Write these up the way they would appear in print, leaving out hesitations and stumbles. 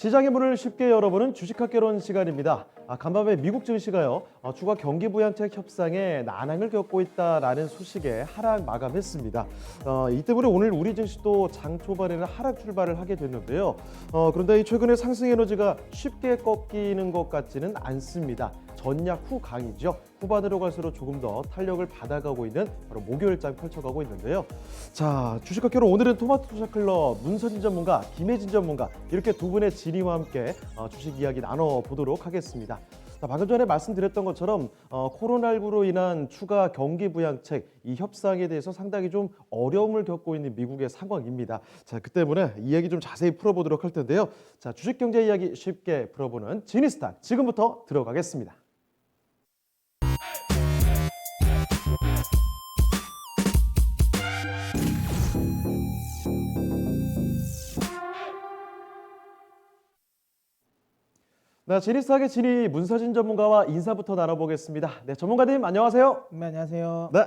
시장의 문을 쉽게 열어보는 주식학개론 시간입니다. 간밤에 미국 증시가요, 추가 경기 부양책 협상에 난항을 겪고 있다라는 소식에 하락 마감했습니다. 이 때문에 오늘 우리 증시도 장 초반에는 하락 출발을 하게 됐는데요. 그런데 이 최근에 상승 에너지가 쉽게 꺾이는 것 같지는 않습니다. 전약 후 강이죠. 후반으로 갈수록 조금 더 탄력을 받아가고 있는 바로 목요일장 펼쳐가고 있는데요. 자, 주식학개론 오늘은 토마토 투자클럽 문서진 전문가, 김혜진 전문가 이렇게 두 분의 진의와 함께 주식 이야기 나눠보도록 하겠습니다. 자, 방금 전에 말씀드렸던 것처럼 코로나19로 인한 추가 경기 부양책 이 협상에 대해서 상당히 좀 어려움을 겪고 있는 미국의 상황입니다. 자, 그 때문에 이 얘기 좀 자세히 풀어보도록 할 텐데요. 자, 주식 경제 이야기 쉽게 풀어보는 지니스탁 지금부터 들어가겠습니다. 네, 지니스탁의 진의 문서진 전문가와 인사부터 나눠보겠습니다. 네, 전문가님 안녕하세요. 네, 안녕하세요. 네.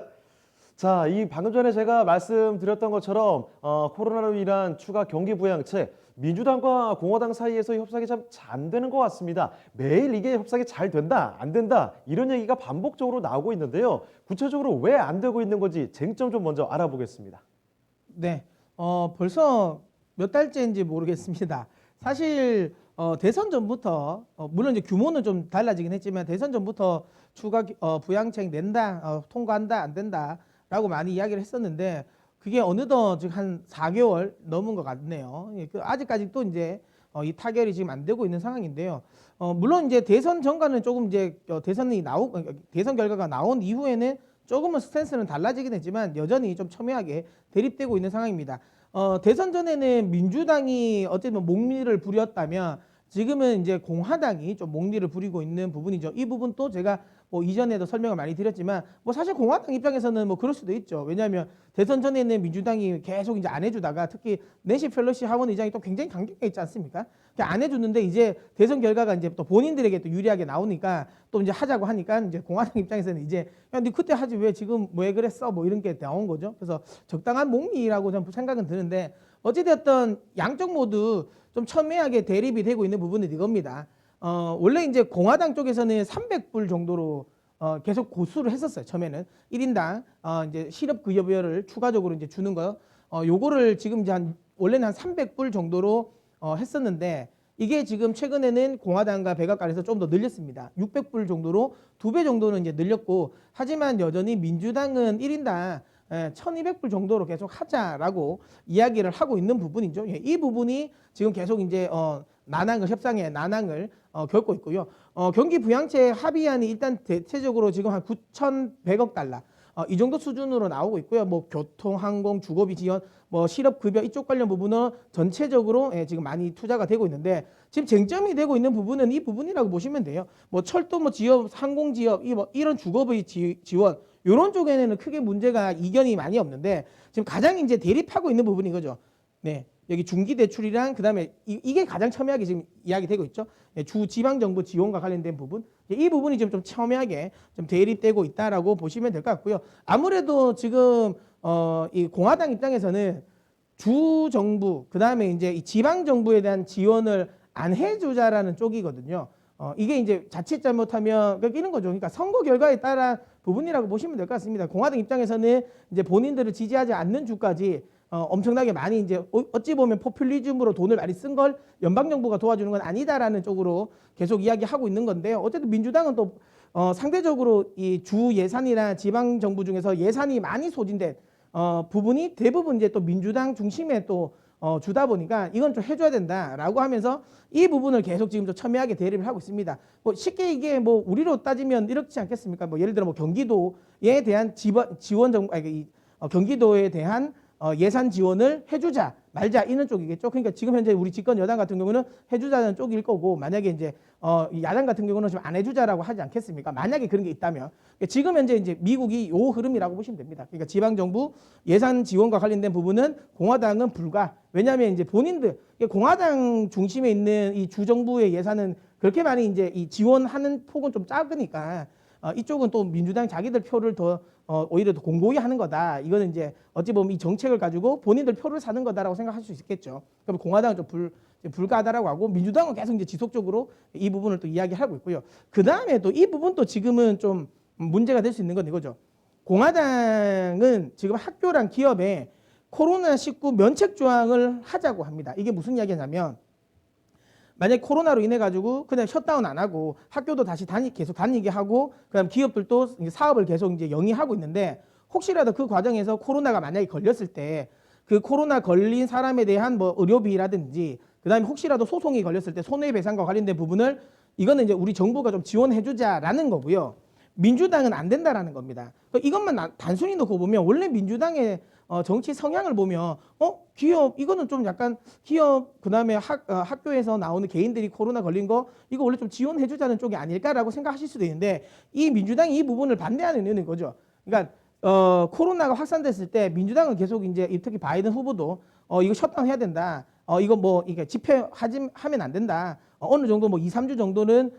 자, 이 방금 전에 제가 말씀드렸던 것처럼 코로나로 인한 추가 경기 부양책 민주당과 공화당 사이에서 협상이 참 안 되는 것 같습니다. 매일 이게 협상이 잘 된다, 안 된다 이런 얘기가 반복적으로 나오고 있는데요. 구체적으로 왜 안 되고 있는 건지 쟁점 좀 먼저 알아보겠습니다. 네, 벌써 몇 달째인지 모르겠습니다. 사실 대선 전부터 물론 이제 규모는 좀 달라지긴 했지만 대선 전부터 추가 부양책 낸다, 통과한다, 안 된다라고 많이 이야기를 했었는데 그게 어느덧 지금 한 4개월 넘은 것 같네요. 아직까지 또 이제 이 타결이 지금 안 되고 있는 상황인데요. 물론 이제 대선 전과는 조금 이제 대선 결과가 나온 이후에는 조금은 스탠스는 달라지긴 했지만 여전히 좀 첨예하게 대립되고 있는 상황입니다. 대선 전에는 민주당이 어쨌든 목리를 부렸다면 지금은 이제 공화당이 좀 목리를 부리고 있는 부분이죠. 이 부분도 제가 뭐 이전에도 설명을 많이 드렸지만 뭐 사실 공화당 입장에서는 뭐 그럴 수도 있죠. 왜냐하면 대선 전에는 민주당이 계속 이제 안 해주다가 특히 낸시 펠로시 하원 의장이 또 굉장히 강경해 있지 않습니까? 안 해주는데 이제 대선 결과가 이제 또 본인들에게 또 유리하게 나오니까 또 이제 하자고 하니까 이제 공화당 입장에서는 이제 야, 네 그때 하지 왜 지금 왜 그랬어? 뭐 이런 게 나온 거죠. 그래서 적당한 목리라고 저는 생각은 드는데 어찌됐든 양쪽 모두 좀 첨예하게 대립이 되고 있는 부분은 이겁니다. 원래 이제 공화당 쪽에서는 300불 정도로 계속 고수를 했었어요. 처음에는 1인당 이제 실업급여를 추가적으로 이제 주는 거, 요거를 지금 이제 원래는 한 300불 정도로 했었는데 이게 지금 최근에는 공화당과 백악관에서 좀 더 늘렸습니다. 600불 정도로 2배 정도는 이제 늘렸고 하지만 여전히 민주당은 1인당 1200불 정도로 계속 하자라고 이야기를 하고 있는 부분이죠. 이 부분이 지금 계속 이제 협상의 난항을 겪고 있고요. 경기 부양책 합의안이 일단 대체적으로 지금 한 9,100억 달러 이 정도 수준으로 나오고 있고요. 뭐 교통, 항공, 주거비 지원, 뭐 실업급여 이쪽 관련 부분은 전체적으로 지금 많이 투자가 되고 있는데 지금 쟁점이 되고 있는 부분은 이 부분이라고 보시면 돼요. 뭐 철도 뭐 지역, 항공 지역 이런 주거비 지원 이런 쪽에는 크게 문제가 이견이 많이 없는데 지금 가장 이제 대립하고 있는 부분인 거죠. 네. 여기 중기 대출이랑 그다음에 이게 가장 첨예하게 지금 이야기되고 있죠. 주 지방 정부 지원과 관련된 부분. 이 부분이 좀 첨예하게 좀 대립되고 있다라고 보시면 될 것 같고요. 아무래도 지금 이 공화당 입장에서는 주 정부 그다음에 이제 이 지방 정부에 대한 지원을 안 해주자라는 쪽이거든요. 이게 이제 자칫 잘못하면 이런 거죠. 그러니까 선거 결과에 따라 부분이라고 보시면 될 것 같습니다. 공화당 입장에서는 이제 본인들을 지지하지 않는 주까지 엄청나게 많이 이제 어찌 보면 포퓰리즘으로 돈을 많이 쓴 걸 연방 정부가 도와주는 건 아니다라는 쪽으로 계속 이야기하고 있는 건데요. 어쨌든 민주당은 또 상대적으로 이 주 예산이나 지방 정부 중에서 예산이 많이 소진된 부분이 대부분 이제 또 민주당 중심에 또 주다 보니까 이건 좀 해줘야 된다라고 하면서 이 부분을 계속 지금 좀 첨예하게 대립을 하고 있습니다. 뭐 쉽게 이게 뭐 우리로 따지면 이렇지 않겠습니까? 뭐 예를 들어 뭐 경기도에 대한 지원 정부 경기도에 대한 예산 지원을 해주자 말자 이런 쪽이겠죠. 그러니까 지금 현재 우리 집권 여당 같은 경우는 해주자는 쪽일 거고 만약에 이제 야당 같은 경우는 좀 안 해주자라고 하지 않겠습니까? 만약에 그런 게 있다면 지금 현재 이제 미국이 요 흐름이라고 보시면 됩니다. 그러니까 지방 정부 예산 지원과 관련된 부분은 공화당은 불가. 왜냐하면 이제 본인들 공화당 중심에 있는 이 주정부의 예산은 그렇게 많이 이제 이 지원하는 폭은 좀 작으니까 이쪽은 또 민주당 자기들 표를 더 오히려 더 공고히 하는 거다. 이거는 이제 어찌 보면 이 정책을 가지고 본인들 표를 사는 거다라고 생각할 수 있겠죠. 그럼 공화당은 좀 불가하다라고 하고 민주당은 계속 이제 지속적으로 이 부분을 또 이야기하고 있고요. 그 다음에 또 이 부분도 지금은 좀 문제가 될 수 있는 건 이거죠. 공화당은 지금 학교랑 기업에 코로나19 면책 조항을 하자고 합니다. 이게 무슨 이야기냐면 만약에 코로나로 인해 가지고 그냥 셧다운 안 하고 학교도 다시 계속 다니게 하고 그다음 기업들도 이제 사업을 계속 이제 영위하고 있는데 혹시라도 그 과정에서 코로나가 만약에 걸렸을 때 그 코로나 걸린 사람에 대한 뭐 의료비라든지 그다음에 혹시라도 소송이 걸렸을 때 손해배상과 관련된 부분을 이거는 이제 우리 정부가 좀 지원해 주자라는 거고요. 민주당은 안 된다라는 겁니다. 이것만 단순히 놓고 보면 원래 민주당의 정치 성향을 보면 기업 이거는 좀 약간 기업 그다음에 학교에서 나오는 개인들이 코로나 걸린 거 이거 원래 좀 지원해 주자는 쪽이 아닐까라고 생각하실 수도 있는데 이 민주당이 이 부분을 반대하는 이유는 거죠. 그러니까 코로나가 확산됐을 때 민주당은 계속 이제 특히 바이든 후보도 이거 셧다운 해야 된다. 이거 뭐 이게 하면 안 된다. 어느 정도 뭐 2, 3주 정도는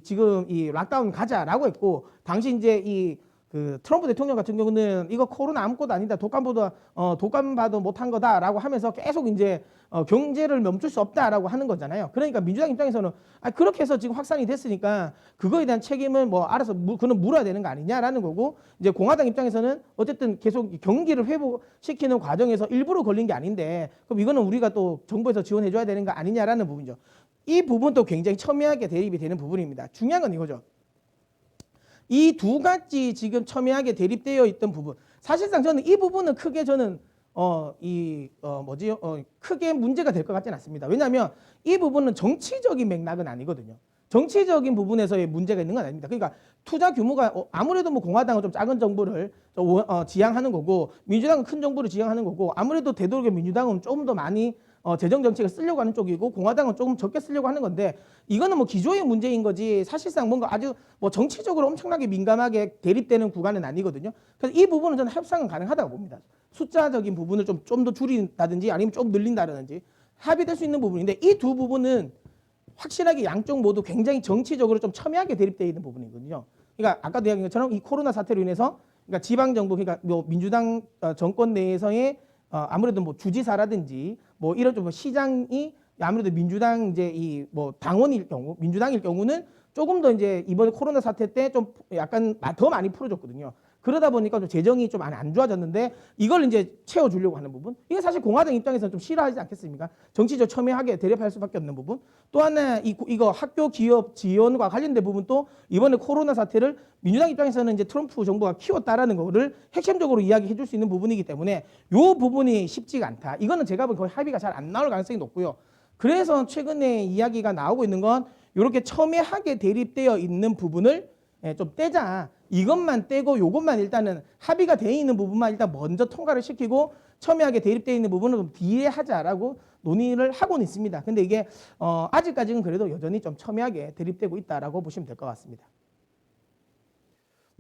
지금 이 락다운 가자라고 했고 당시 이제 그 트럼프 대통령 같은 경우는 이거 코로나 아무것도 아니다. 독감 봐도 못한 거다라고 하면서 계속 이제 경제를 멈출 수 없다라고 하는 거잖아요. 그러니까 민주당 입장에서는 그렇게 해서 지금 확산이 됐으니까 그거에 대한 책임을 뭐 알아서 그는 물어야 되는 거 아니냐라는 거고 이제 공화당 입장에서는 어쨌든 계속 경기를 회복시키는 과정에서 일부러 걸린 게 아닌데 그럼 이거는 우리가 또 정부에서 지원해 줘야 되는 거 아니냐라는 부분이죠. 이 부분도 굉장히 첨예하게 대립이 되는 부분입니다. 중요한 건 이거죠. 이 두 가지 지금 첨예하게 대립되어 있던 부분. 사실상 저는 이 부분은 크게 저는 크게 문제가 될 것 같지는 않습니다. 왜냐하면 이 부분은 정치적인 맥락은 아니거든요. 정치적인 부분에서의 문제가 있는 건 아닙니다. 그러니까 투자 규모가 아무래도 뭐 공화당은 좀 작은 정부를 지향하는 거고 민주당은 큰 정부를 지향하는 거고 아무래도 되도록이면 민주당은 조금 더 많이 재정 정책을 쓰려고 하는 쪽이고 공화당은 조금 적게 쓰려고 하는 건데 이거는 뭐 기조의 문제인 거지 사실상 뭔가 아주 뭐 정치적으로 엄청나게 민감하게 대립되는 구간은 아니거든요. 그래서 이 부분은 저는 협상은 가능하다고 봅니다. 숫자적인 부분을 좀 더 줄인다든지 아니면 좀 늘린다든지 합의될 수 있는 부분인데 이 두 부분은 확실하게 양쪽 모두 굉장히 정치적으로 좀 첨예하게 대립되어 있는 부분이거든요. 그러니까 아까도 이야기한 것처럼 이 코로나 사태로 인해서 그러니까 지방 정부 그러니까 뭐 민주당 정권 내에서의 아무래도 뭐 주지사라든지 뭐 이런 좀 시장이 아무래도 민주당 이제 이 뭐 당원일 경우 민주당일 경우는 조금 더 이제 이번 코로나 사태 때 좀 약간 더 많이 풀어줬거든요. 그러다 보니까 좀 재정이 좀 안 좋아졌는데 이걸 이제 채워주려고 하는 부분 이게 사실 공화당 입장에서는 좀 싫어하지 않겠습니까? 정치적 첨예하게 대립할 수밖에 없는 부분 또 하나 이거 학교 기업 지원과 관련된 부분도 이번에 코로나 사태를 민주당 입장에서는 이제 트럼프 정부가 키웠다라는 거를 핵심적으로 이야기해 줄 수 있는 부분이기 때문에 이 부분이 쉽지가 않다. 이거는 제가 보기엔 거의 합의가 잘 안 나올 가능성이 높고요. 그래서 최근에 이야기가 나오고 있는 건 이렇게 첨예하게 대립되어 있는 부분을 좀 떼자. 이것만 떼고 요것만 일단은 합의가 돼 있는 부분만 일단 먼저 통과를 시키고 첨예하게 대립되어 있는 부분은 좀 뒤에 하자라고 논의를 하고는 있습니다. 근데 이게 아직까지는 그래도 여전히 좀 첨예하게 대립되고 있다라고 보시면 될 것 같습니다.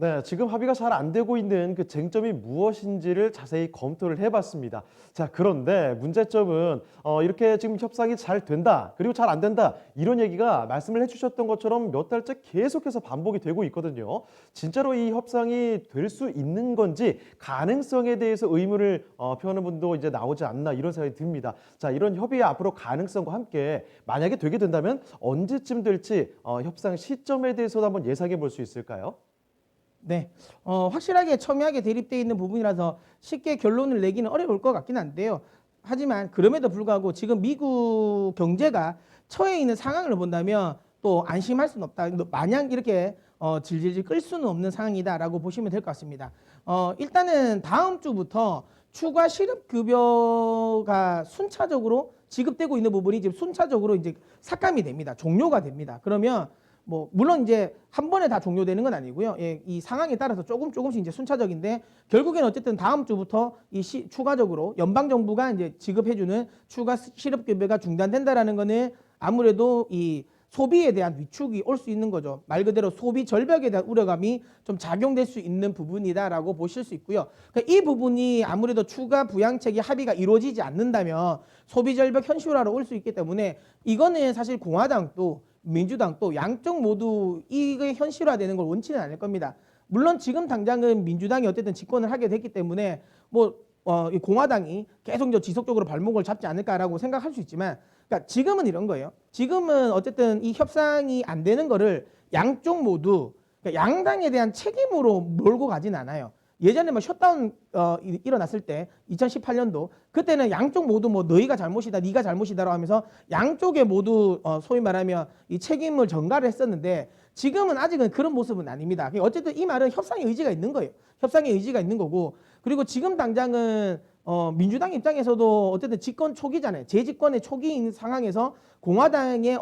네, 지금 합의가 잘 안 되고 있는 그 쟁점이 무엇인지를 자세히 검토를 해봤습니다. 자, 그런데 문제점은 이렇게 지금 협상이 잘 된다, 그리고 잘 안 된다 이런 얘기가 말씀을 해주셨던 것처럼 몇 달째 계속해서 반복이 되고 있거든요. 진짜로 이 협상이 될 수 있는 건지 가능성에 대해서 의문을 표하는 분도 이제 나오지 않나 이런 생각이 듭니다. 자, 이런 협의의 앞으로 가능성과 함께 만약에 되게 된다면 언제쯤 될지 협상 시점에 대해서도 한번 예상해 볼 수 있을까요? 네, 확실하게 첨예하게 대립되어 있는 부분이라서 쉽게 결론을 내기는 어려울 것 같긴 한데요. 하지만 그럼에도 불구하고 지금 미국 경제가 처해 있는 상황을 본다면 또 안심할 수는 없다. 마냥 이렇게 질질질 끌 수는 없는 상황이다라고 보시면 될 것 같습니다. 일단은 다음 주부터 추가 실업급여가 순차적으로 지급되고 있는 부분이 지금 순차적으로 이제 삭감이 됩니다. 종료가 됩니다. 그러면 뭐 물론 이제 한 번에 다 종료되는 건 아니고요. 이 상황에 따라서 조금씩 이제 순차적인데 결국에는 어쨌든 다음 주부터 추가적으로 연방 정부가 이제 지급해주는 추가 실업급여가 중단된다라는 거는 아무래도 이 소비에 대한 위축이 올 수 있는 거죠. 말 그대로 소비 절벽에 대한 우려감이 좀 작용될 수 있는 부분이다라고 보실 수 있고요. 그러니까 이 부분이 아무래도 추가 부양책이 합의가 이루어지지 않는다면 소비 절벽 현실화로 올 수 있기 때문에 이거는 사실 공화당도 민주당도 양쪽 모두 이게 현실화되는 걸 원치는 않을 겁니다. 물론 지금 당장은 민주당이 어쨌든 집권을 하게 됐기 때문에 이 공화당이 계속 지속적으로 발목을 잡지 않을까라고 생각할 수 있지만 그러니까 지금은 이런 거예요. 지금은 어쨌든 이 협상이 안 되는 거를 양쪽 모두 그러니까 양당에 대한 책임으로 몰고 가진 않아요. 예전에 뭐 셧다운 일어났을 때 2018년도 그때는 양쪽 모두 뭐 너희가 잘못이다, 네가 잘못이다라고 하면서 양쪽에 모두 소위 말하면 이 책임을 전가를 했었는데 지금은 아직은 그런 모습은 아닙니다. 그러니까 어쨌든 이 말은 협상의 의지가 있는 거예요. 협상의 의지가 있는 거고 그리고 지금 당장은 민주당 입장에서도 어쨌든 집권 초기잖아요. 재집권의 초기인 상황에서 공화당의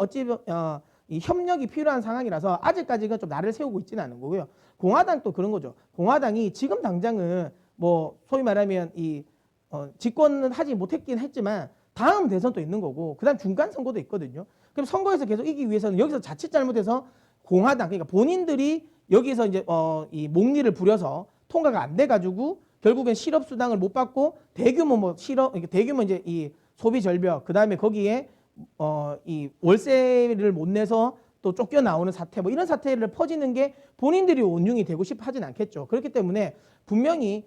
이 협력이 필요한 상황이라서 아직까지는 좀 날을 세우고 있지는 않은 거고요. 공화당도 그런 거죠. 공화당이 지금 당장은 뭐 소위 말하면 이 집권은 하지 못했긴 했지만 다음 대선도 있는 거고 그다음 중간 선거도 있거든요. 그럼 선거에서 계속 이기기 위해서는 여기서 자칫 잘못해서 공화당 그러니까 본인들이 여기서 이제 이 목리를 부려서 통과가 안 돼 가지고 결국엔 실업 수당을 못 받고 대규모 뭐 실업 대규모 이제 이 소비 절벽 그다음에 거기에 이 월세를 못 내서 또 쫓겨나오는 사태 뭐 이런 사태를 퍼지는 게 본인들이 원흉이 되고 싶어 하진 않겠죠. 그렇기 때문에 분명히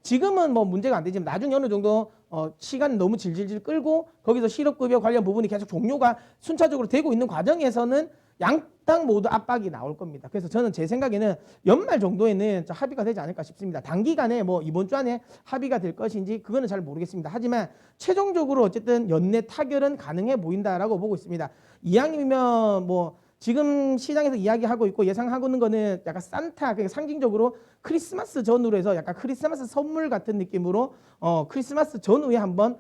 지금은 뭐 문제가 안 되지만 나중에 어느 정도 시간이 너무 질질질 끌고 거기서 실업급여 관련 부분이 계속 종료가 순차적으로 되고 있는 과정에서는 양당 모두 압박이 나올 겁니다. 그래서 저는 제 생각에는 연말 정도에는 합의가 되지 않을까 싶습니다. 단기간에 뭐 이번 주 안에 합의가 될 것인지 그거는 잘 모르겠습니다. 하지만 최종적으로 어쨌든 연내 타결은 가능해 보인다라고 보고 있습니다. 이왕이면 뭐 지금 시장에서 이야기하고 있고 예상하고 있는 거는 약간 산타 그러니까 상징적으로 크리스마스 전후로 해서 약간 크리스마스 선물 같은 느낌으로 크리스마스 전후에 한번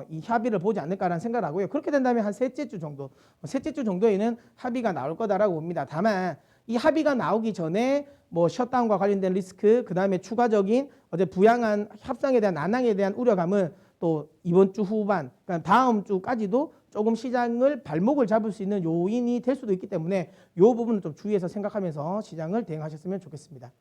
이 합의를 보지 않을까라는 생각을 하고요. 그렇게 된다면 한 셋째 주 정도, 셋째 주 정도에는 합의가 나올 거다라고 봅니다. 다만 이 합의가 나오기 전에 뭐 셧다운과 관련된 리스크, 그 다음에 추가적인 어제 부양안 협상에 대한 난항에 대한 우려감은 또 이번 주 후반, 그러니까 다음 주까지도 조금 시장을 발목을 잡을 수 있는 요인이 될 수도 있기 때문에 이 부분은 좀 주의해서 생각하면서 시장을 대응하셨으면 좋겠습니다.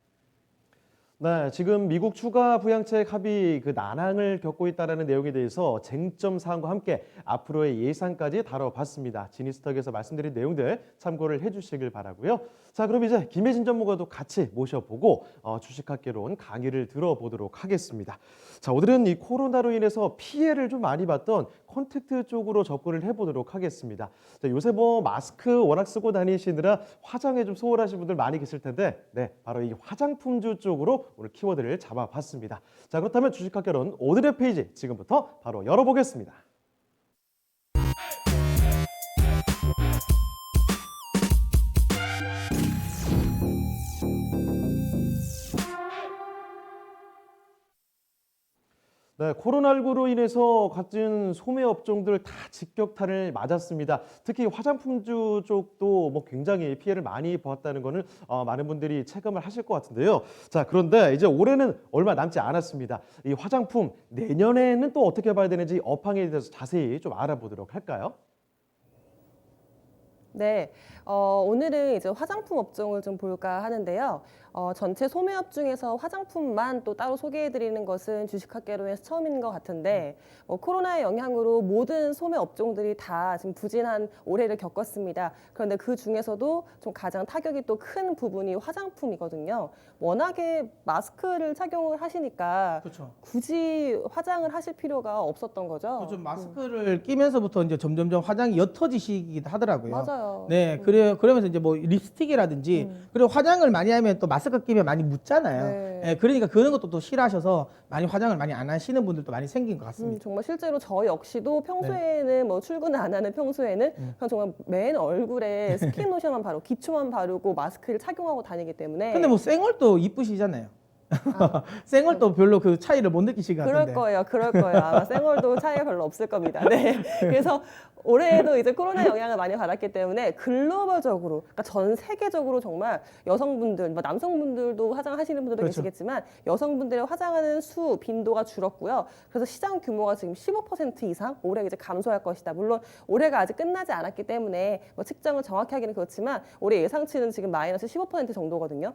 네, 지금 미국 추가 부양책 합의 그 난항을 겪고 있다는 내용에 대해서 쟁점 사항과 함께 앞으로의 예상까지 다뤄봤습니다. 지니스톡에서 말씀드린 내용들 참고를 해주시길 바라고요. 자, 그럼 이제 김혜진 전문가도 같이 모셔보고 주식학개론 강의를 들어보도록 하겠습니다. 자, 오늘은 이 코로나로 인해서 피해를 좀 많이 봤던 콘택트 쪽으로 접근을 해보도록 하겠습니다. 자, 요새 뭐 마스크 워낙 쓰고 다니시느라 화장에 좀 소홀하신 분들 많이 계실 텐데, 네, 바로 이 화장품주 쪽으로 오늘 키워드를 잡아봤습니다. 자, 그렇다면 주식학개론 오늘의 페이지 지금부터 바로 열어보겠습니다. 네, 코로나19로 인해서 갖진 소매 업종들 다 직격탄을 맞았습니다. 특히 화장품주 쪽도 뭐 굉장히 피해를 많이 보았다는 거는 많은 분들이 체감을 하실 것 같은데요. 자, 그런데 이제 올해는 얼마 남지 않았습니다. 이 화장품 내년에는 또 어떻게 봐야 되는지 업황에 대해서 자세히 좀 알아보도록 할까요? 네, 오늘은 이제 화장품 업종을 좀 볼까 하는데요. 전체 소매업 중에서 화장품만 또 따로 소개해드리는 것은 주식학개론에서 처음인 것 같은데 코로나의 영향으로 모든 소매 업종들이 다 지금 부진한 올해를 겪었습니다. 그런데 그 중에서도 좀 가장 타격이 또 큰 부분이 화장품이거든요. 워낙에 마스크를 착용을 하시니까 그렇죠. 굳이 화장을 하실 필요가 없었던 거죠. 좀 마스크를 끼면서부터 이제 점점점 화장이 옅어지시기도 하더라고요. 맞아요. 네, 그러면서 이제 뭐 립스틱이라든지 그리고 화장을 많이 하면 또 마스크 끼면 많이 묻잖아요. 네. 네, 그러니까 그런 것도 또 싫어하셔서 많이 화장을 많이 안 하시는 분들도 많이 생긴 것 같습니다. 정말 실제로 저 역시도 평소에는 뭐 출근 안 하는 평소에는 그냥 정말 맨 얼굴에 스킨 로션만 바르고 기초만 바르고 마스크를 착용하고 다니기 때문에 근데 뭐 쌩얼도 이쁘시잖아요. 쌩얼도 별로 그 차이를 못 느끼실 것 같은데. 그럴 거예요. 아마 생얼도 차이가 별로 없을 겁니다. 네. 그래서 올해에도 이제 코로나 영향을 많이 받았기 때문에 글로벌적으로, 그러니까 전 세계적으로 정말 여성분들, 뭐 남성분들도 화장하시는 분들도 그렇죠. 계시겠지만 여성분들의 화장하는 빈도가 줄었고요. 그래서 시장 규모가 지금 15% 이상 올해 이제 감소할 것이다. 물론 올해가 아직 끝나지 않았기 때문에 뭐 측정은 정확히 하기는 그렇지만 올해 예상치는 지금 마이너스 15% 정도거든요.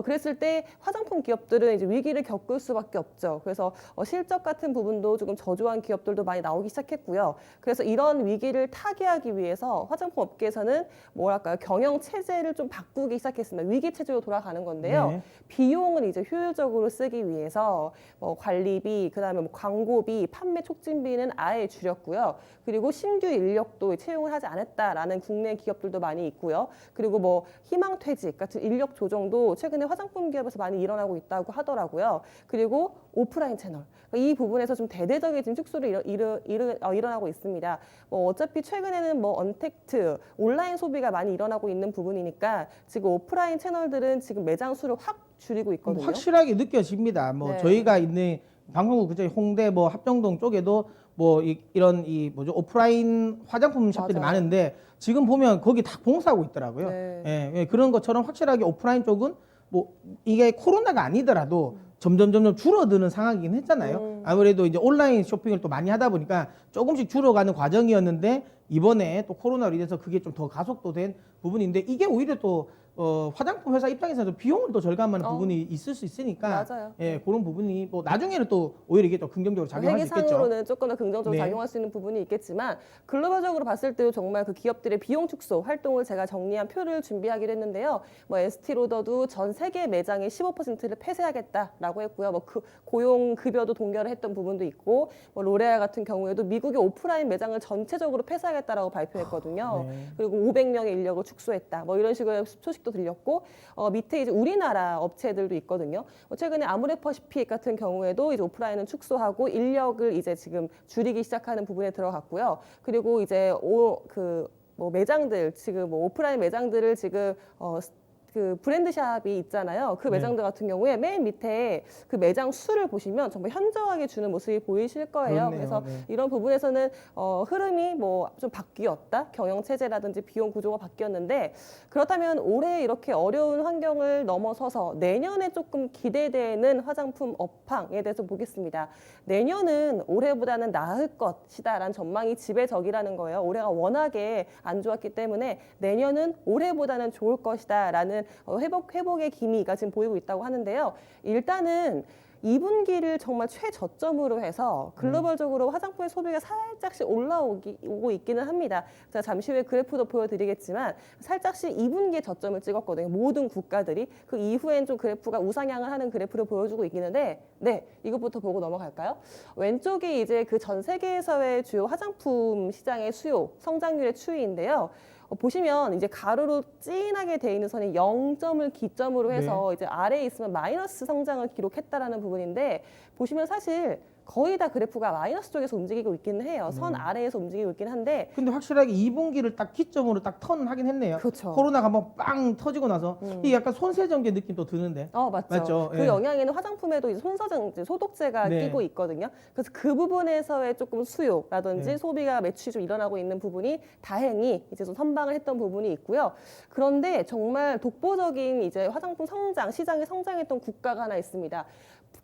그랬을 때 화장품 기업들은 이제 위기를 겪을 수밖에 없죠. 그래서 실적 같은 부분도 조금 저조한 기업들도 많이 나오기 시작했고요. 그래서 이런 위기를 위기를 타개하기 위해서 화장품 업계에서는 뭐랄까요, 경영 체제를 좀 바꾸기 시작했습니다. 위기 체제로 돌아가는 건데요. 네. 비용을 이제 효율적으로 쓰기 위해서 뭐 관리비, 그다음에 뭐 광고비, 판매 촉진비는 아예 줄였고요. 그리고 신규 인력도 채용을 하지 않았다라는 국내 기업들도 많이 있고요. 그리고 뭐 희망퇴직 같은 인력 조정도 최근에 화장품 기업에서 많이 일어나고 있다고 하더라고요. 그리고 오프라인 채널, 이 부분에서 좀 대대적인 지금 축소를 일어나고 있습니다. 뭐 어차피 최근에는 뭐 언택트, 온라인 소비가 많이 일어나고 있는 부분이니까 지금 오프라인 채널들은 지금 매장 수를 확 줄이고 있거든요. 확실하게 느껴집니다. 뭐 네. 저희가 있는 방송국 그저 홍대 뭐 합정동 쪽에도 뭐 이런 뭐죠 오프라인 화장품 샵들이 맞아요. 많은데 지금 보면 거기 다 봉사하고 있더라고요. 네. 예, 그런 것처럼 확실하게 오프라인 쪽은 뭐 이게 코로나가 아니더라도 점점 줄어드는 상황이긴 했잖아요. 아무래도 이제 온라인 쇼핑을 또 많이 하다 보니까 조금씩 줄어가는 과정이었는데 이번에 또 코로나로 인해서 그게 좀 더 가속도 된 부분인데 이게 오히려 또 화장품 회사 입장에서도 비용을 또 절감하는 부분이 있을 수 있으니까 맞아요. 예, 그런 부분이 뭐 나중에는 또 오히려 이게 또 긍정적으로 작용할 수 있겠죠. 회계상으로는 조금 더 긍정적으로 네. 작용할 수 있는 부분이 있겠지만 글로벌적으로 봤을 때도 정말 그 기업들의 비용 축소 활동을 제가 정리한 표를 준비하기로 했는데요. 뭐 에스티로더도 전 세계 매장의 15%를 폐쇄하겠다라고 했고요. 뭐 그 고용 급여도 동결을 했던 부분도 있고, 뭐 로레알 같은 경우에도 미국의 오프라인 매장을 전체적으로 폐쇄하겠다라고 발표했거든요. 네. 그리고 500명의 인력을 축소했다. 뭐 이런 식의 소식도 들렸고, 밑에 이제 우리나라 업체들도 있거든요. 최근에 아모레퍼시픽 같은 경우에도 이제 오프라인은 축소하고 인력을 이제 지금 줄이기 시작하는 부분에 들어갔고요. 그리고 이제 뭐 매장들 지금 뭐 오프라인 매장들을 지금 그 브랜드샵이 있잖아요. 그 네. 매장들 같은 경우에 맨 밑에 그 매장 수를 보시면 정말 현저하게 주는 모습이 보이실 거예요. 그렇네요. 그래서 네. 이런 부분에서는 흐름이 뭐 좀 바뀌었다. 경영 체제라든지 비용 구조가 바뀌었는데 그렇다면 올해 이렇게 어려운 환경을 넘어서서 내년에 조금 기대되는 화장품 업황에 대해서 보겠습니다. 내년은 올해보다는 나을 것이다라는 전망이 지배적이라는 거예요. 올해가 워낙에 안 좋았기 때문에 내년은 올해보다는 좋을 것이다라는 회복의 기미가 지금 보이고 있다고 하는데요. 일단은 2분기를 정말 최저점으로 해서 글로벌적으로 화장품의 소비가 살짝씩 올라오고 있기는 합니다. 제가 잠시 후에 그래프도 보여드리겠지만 살짝씩 2분기에 저점을 찍었거든요. 모든 국가들이. 그 이후엔 좀 그래프가 우상향을 하는 그래프를 보여주고 있기는데 네, 이것부터 보고 넘어갈까요? 왼쪽이 이제 그 전 세계에서의 주요 화장품 시장의 수요, 성장률의 추이인데요. 보시면 이제 가로로 진하게 돼 있는 선이 0점을 기점으로 해서 이제 아래에 있으면 마이너스 성장을 기록했다라는 부분인데 보시면 사실 거의 다 그래프가 마이너스 쪽에서 움직이고 있기는 해요. 선 아래에서 움직이고 있긴 한데 근데 확실하게 2분기를 딱 기점으로 딱 턴하긴 했네요. 그렇죠. 코로나가 한번 빵 터지고 나서 이게 약간 손세정제 느낌 또 드는데. 맞죠. 맞죠? 그 예. 영향에는 화장품에도 이제 손서정 소독제가 네. 끼고 있거든요. 그래서 그 부분에서의 조금 수요라든지 네. 소비가 매출이 좀 일어나고 있는 부분이 다행히 이제 좀 선방을 했던 부분이 있고요. 그런데 정말 독보적인 이제 화장품 성장, 시장이 성장했던 국가가 하나 있습니다.